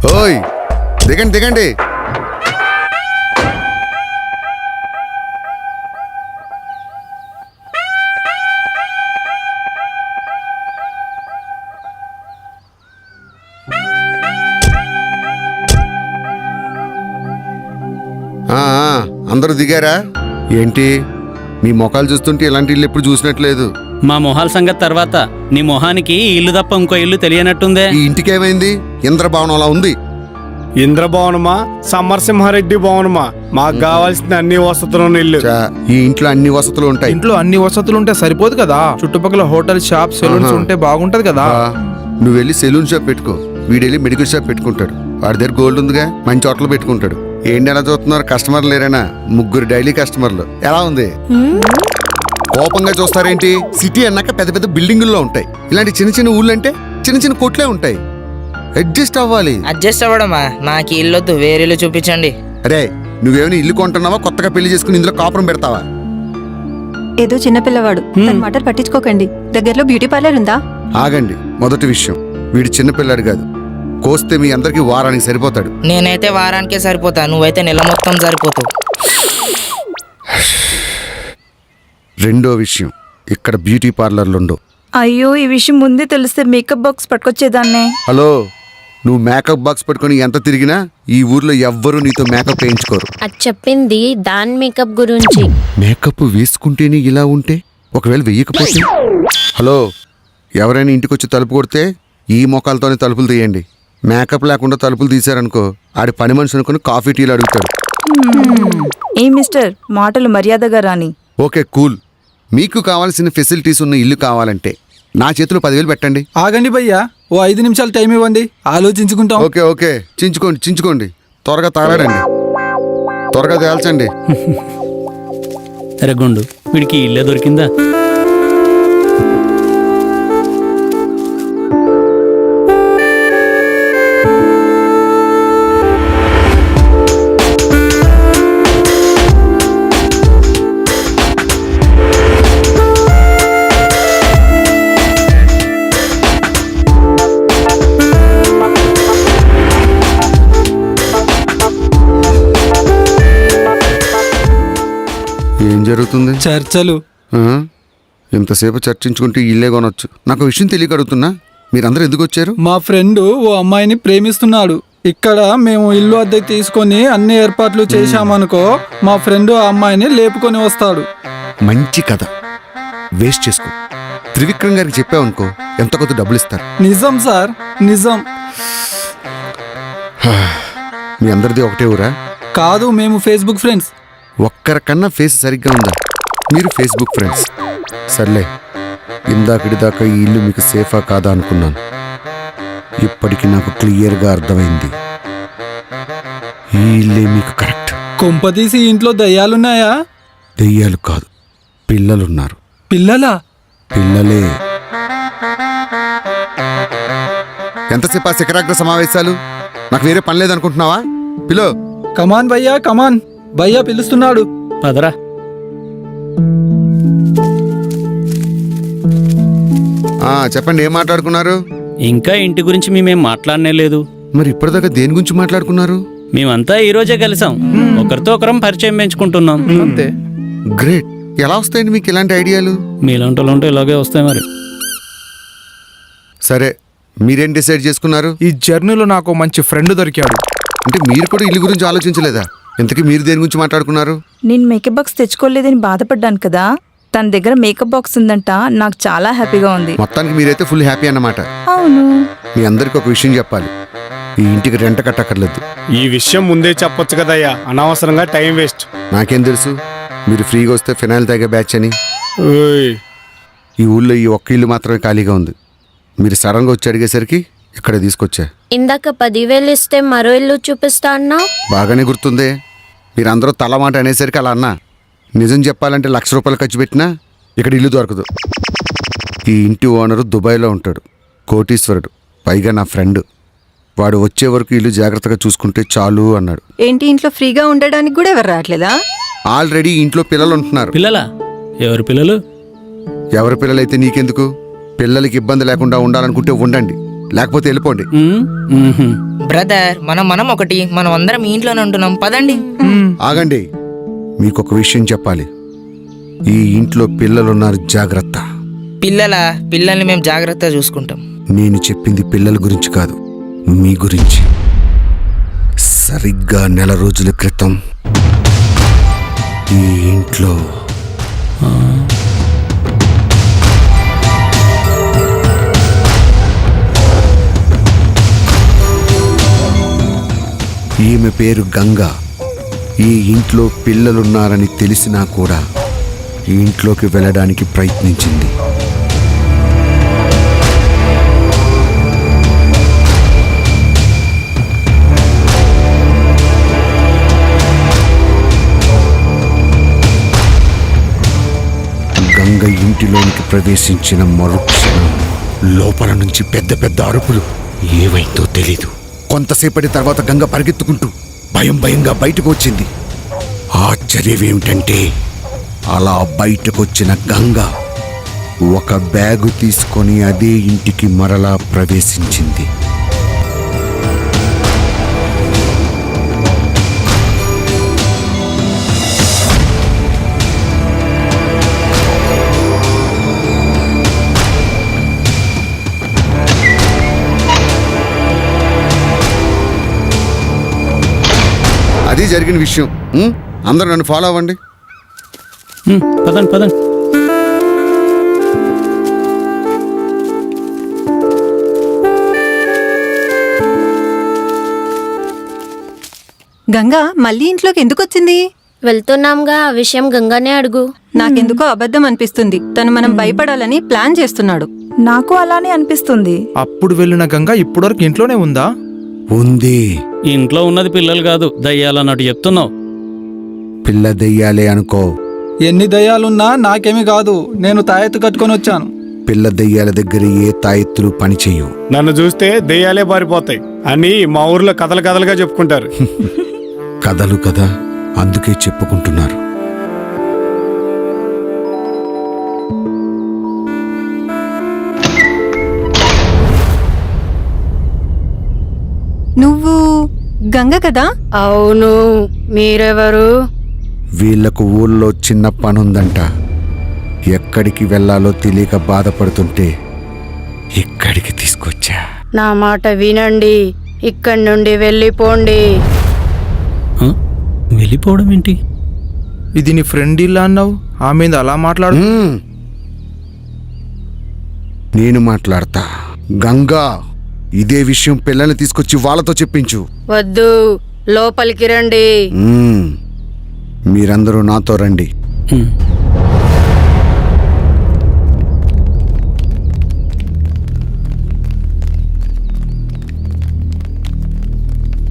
ఓయ్ దిగండి దిగండి. అందరూ దిగారా? ఏంటి మీ మొఖాలు చూస్తుంటే ఇలాంటి ఇల్లు ఎప్పుడు చూసినట్లేదు. మా మొహాల సంగతి తర్వాత, నీ మొహానికి ఈ ఇల్లు తప్ప ఇంకో ఇల్లు తెలియనట్టుందే. ఈ ఇంటికి ఏమైంది? ఇంద్రభవనం అలా ఉంది. ఇంద్రభవనమా, సమరసింహారెడ్డి భవనమా? మాకు కావాల్సిన అన్ని వసతులు ఉన్న ఇల్లు. ఈ ఇంట్లో అన్ని వసతులు ఉంటాయి. ఇంట్లో అన్ని వసతులు ఉంటే సరిపోదు కదా, చుట్టుపక్కల హోటల్, షాప్, సెలూన్స్ ఉంటే బాగుంటది కదా. నువ్వు వెళ్ళి సెలూన్ షాప్ పెట్టుకో, వీడెళ్ళి మెడికల్ షాప్ పెట్టుకుంటాడు. వాడి దగ్గర గోల్డ్ ఉందిగా, మంచి హోటల్ పెట్టుకుంటాడు. ఏంటి ఎలా చూస్తున్నారు? కస్టమర్లు లేరేనా? 3 డైలీ కస్టమర్లు. ఎలా ఉంది? కోపంగా చూస్తారేంటి? సిటీ అన్నాక పెద్ద పెద్ద బిల్డింగుల్లో ఉంటాయి. ఇలాంటి చిన్న చిన్న ఊళ్ళు అంటే చిన్న చిన్న కొట్లే ఉంటాయి. అడ్జస్ట్ అవ్వాలి. అడ్జస్ట్ అవ్వడమా? నాకు ఇల్లొద్దు, వేరే ఇల్లు చూపించండి. అరే నువ్వేమైనా ఇల్లు కొంటున్నావా? కొత్తగా పెళ్లి చేసుకుని ఇందులో కాపురం పెడతావా? ఏదో చిన్నపిల్లవాడు, మాటలు పట్టించుకోకండి. దగ్గరలో బ్యూటీ పార్లర్ ఉందా? ఆగండి. మొదటి విషయం, వీడు చిన్నపిల్లాడు కాదు. కోస్తే మీ అందరికి వారానికి సరిపోతాడు. నేనైతే వారానికే సరిపోతా, నువ్వైతే నెల మొత్తం సరిపోతావు. రెండో విషయం, ఇక్కడ బ్యూటీ పార్లర్లు ఉండవు. అయ్యో, ఈ విషయం ముందే తెలిస్తే మేకప్ బాక్స్ పట్టుకొచ్చేదాన్నే. హలో, నువ్వు మేకప్ బాక్స్ పట్టుకొని ఎంత తిరిగినా ఈ ఊర్లో ఎవ్వరూ నీతో మేకప్ వేయించుకోరు. అది చెప్పింది దాని మేకప్ గురించి. మేకప్ వేసుకుంటేనే ఇలా ఉంటే, ఒకవేళ వెయ్యకపోతే? హలో, ఎవరైనా ఇంటికి వచ్చి తలుపు కొడితే ఈ మొక్కలతోనే తలుపులు తీయండి. మేకప్ లేకుండా తలుపులు తీశారనుకో, ఆడి పని మనిషి అనుకుని కాఫీ టీలు అడుగుతాడు. ఏ మిస్టర్, మాటలు మర్యాదగా రాని. Okay cool. మీకు కావాల్సిన ఫెసిలిటీస్ ఉన్న ఇల్లు కావాలంటే నా చేతిలో 10,000 పెట్టండి. ఆగండి భయ్యా, ఓ 5 నిమిషాలు టైం ఇవ్వండి, ఆలోచించుకుంటాం. Okay okay, చించుకోండి. త్వరగా తాగడండి, త్వరగా తేల్చండి. అరే గుండు, వీడికి ఇల్లే దొరికిందా? ఏం జరుగుతుంది? చర్చలు. ఇంతసేపు చర్చించుకుంటే ఇల్లే కొనొచ్చు. నాకు విషయం తెలియక అడుగుతున్నా, మీరందరూ ఎందుకు వచ్చారు? మా ఫ్రెండ్ ఓ అమ్మాయిని ప్రేమిస్తున్నాడు. ఇక్కడ మేము ఇల్లు అద్దెకి తీసుకొని అన్ని ఏర్పాట్లు చేశామనుకో, మా ఫ్రెండ్ ఆ అమ్మాయిని లేపుకొని వస్తాడు. మంచి కథ, వేస్ట్ చేసుకో. త్రివిక్రమ్ గారికి చెప్పావనుకో, ఎంత కొద్ది డబ్బులు ఇస్తారు. నిజం సార్, నిజం. మీ అందరిది ఒకటే ఊరా? కాదు, మేము ఫేస్బుక్ ఫ్రెండ్స్. ఒక్కరికన్నా ఫేస్ సరిగ్గా ఉందా? మీరు ఫేస్బుక్ ఫ్రెండ్స్. సర్లే, ఇందాకటి దాకా ఈ ఇల్లు మీకు సేఫా కాదా అనుకున్నాను. ఇప్పటికి నాకు క్లియర్గా అర్థమైంది, ఈ ఇల్లే మీకు కరెక్ట్. కొంపతీసి ఇంట్లో దయ్యాలున్నాయా? దెయ్యాలు కాదు, పిల్లలున్నారు. పిల్లలా? పిల్లలే. ఎంతసేపు ఆ శిఖరాగ్ర సమావేశాలు? నాకు వేరే పని లేదనుకుంటున్నావా? పిలో. కమాన్ భయ్యా, కమాన్. భయ్యా పిలుస్తున్నాడు, పదరా. చెప్పండి, ఏం మాట్లాడుకున్నారు? ఇంకా ఇంటి గురించి మేమేం మాట్లాడనే లేదు. మరి ఇప్పటిదాకా దేని గురించి మాట్లాడుకున్నారు? మేమంతా ఈ రోజే కలిసాం, ఒకరితో ఒకరం పరిచయం పెంచుకుంటున్నాం. అంతే. గ్రేట్. ఎలా వస్తాయండి మీకు ఇలాంటి ఐడియాలు? మీలాంటి వాళ్ళు ఉంటే ఇలాగే వస్తాయి మరి. సరే, మీరేం డిసైడ్ చేసుకున్నారు? ఈ జర్నీలో నాకు మంచి ఫ్రెండ్ దొరికాడు. అంటే మీరు కూడా ఇల్లు గురించి ఆలోచించలేదా? ఇంతకీ మీరు దేని గురించి మాట్లాడుకున్నారు? నేను మేకప్ బాక్స్ తెచ్చుకోలేదని బాధపడ్డాను కదా, తన దగ్గర మేకప్ బాక్స్ ఉందంట. నాకు చాలా హ్యాపీగా ఉంది. మొత్తానికి మీరైతే ఫుల్ హ్యాపీ అన్నమాట. అవును. మీ అందరికి ఒక విషయం చెప్పాలి, ఈ ఇంటికి రెంట కట్టక్కర్లేదు. ఈ విషయం ముందే చెప్పొచ్చు కదయ్యా, అనవసరంగా టైం వేస్ట్. నాకేం తెలుసు మీరు ఫ్రీగా వస్తే ఫినాయిల్ తాగే బ్యాచ్ అని. ఈ ఊళ్ళో ఈ ఒక్క ఇల్లు మాత్రమే ఖాళీగా ఉంది. మీరు సడన్గా వచ్చి అడిగేసరికి ఇక్కడ తీసుకొచ్చా. ఇందాక 10,000 ఇస్తే మరో ఇల్లు చూపిస్తా అన్నా. బాగానే గుర్తుందే, మీరందరూ తల మాట అనేసరికి అలా అన్నా. నిజం చెప్పాలంటే 1,00,000 రూపాయలు ఖర్చు పెట్టినా ఇక్కడ ఇల్లు దొరకదు. ఈ ఇంటి ఓనరు దుబాయ్లో ఉంటాడు, కోటీశ్వరుడు, పైగా నా ఫ్రెండ్. వాడు వచ్చే వరకు ఇల్లు జాగ్రత్తగా చూసుకుంటే చాలు అన్నాడు. ఏంటి, ఇంట్లో ఫ్రీగా ఉండడానికి కూడా ఎవరు రావట్లేదా? ఆల్రెడీ ఇంట్లో పిల్లలు ఉంటున్నారు. పిల్లలా? ఎవరు పిల్లలు? ఎవరి పిల్లలైతే నీకెందుకు? పిల్లలకి ఇబ్బంది లేకుండా ఉండాలనుకుంటే ఉండండి, లేకపోతే వెళ్ళిపోండి. బ్రదర్ మనం ఒకటి, మనం అందరం ఈ ఇంట్లోనే ఉంటున్నాం, పదండి. ఆగండి, మీకొక విషయం చెప్పాలి. ఈ ఇంట్లో పిల్లలున్నారు, జాగ్రత్త. పిల్లల్ని మేము జాగ్రత్తగా చూసుకుంటాం. నేను చెప్పింది పిల్లల గురించి కాదు, మీ గురించి. సరిగ్గా నెల రోజుల క్రితం ఈ ఇంట్లో ఈమె పేరు గంగా. ఈ ఇంట్లో పిల్లలున్నారని తెలిసినా కూడా ఈ ఇంట్లోకి వెళ్ళడానికి ప్రయత్నించింది. గంగ ఇంటిలోనికి ప్రవేశించిన మరుక్షణం లోపల నుంచి పెద్ద పెద్ద అరుపులు. ఏవైందో తెలీదు. కొంతసేపటి తర్వాత గంగ పరిగెత్తుకుంటూ భయంగా బయటకు వచ్చింది. ఆశ్చర్యం ఏమిటంటే అలా బయటకొచ్చిన గంగ ఒక బ్యాగు తీసుకొని అదే ఇంటికి మరలా ప్రవేశించింది. అది జరిగిన విషయం. అందరూ నన్ను ఫాలో అవ్వండి. పదండి. గంగా మళ్ళీ ఇంట్లోకి ఎందుకు వచ్చింది? వెళ్తున్నాంగా, ఆ విషయం గంగానే అడుగు. నాకెందుకో అబద్ధం అనిపిస్తుంది. తను మనం భయపడాలని ప్లాన్ చేస్తున్నాడు. నాకు అలానే అనిపిస్తుంది. అప్పుడు వెళ్ళిన గంగ ఇప్పటివరకు ఇంట్లోనే ఉందా? ఉంది. ఇంట్లో ఉన్నది పిల్లలు కాదు, దయ్యాలన్నట్టు చెప్తున్నావు. పిల్ల దెయ్యాలే అనుకో. ఎన్ని దయ్యాలున్నా నాకేమీ కాదు. నేను తాయెత్తు కట్టుకొని వచ్చాను. పిల్ల దెయ్యాల దగ్గర ఏ తాయెత్తులు పనిచేయవు. నన్ను చూస్తే దెయ్యాలే పారిపోతాయి అని మా ఊర్లో కథలుగా చెప్పుకుంటారు. కథలు కదా, అందుకే చెప్పుకుంటున్నారు. నువ్వు గంగ కదా? అవును, మీరెవరు? వీళ్లకు ఊళ్ళో చిన్న పనుందంట. ఎక్కడికి వెళ్ళాలో తెలియక బాధపడుతుంటే ఇక్కడికి తీసుకొచ్చా. నా మాట వినండి, ఇక్కడి నుండి వెళ్ళిపోండి. వెళ్ళిపోవడం ఏంటి? ఇది నీ ఫ్రెండ్ ఇల్లా అన్నావు, ఆమె అలా మాట్లాడు. నేను మాట్లాడతా. గంగా, ఇదే విషయం పిల్లల్ని తీసుకొచ్చి వాళ్ళతో చెప్పించు. వద్దు, లోపలికి రండి. మీరందరూ నాతో రండి.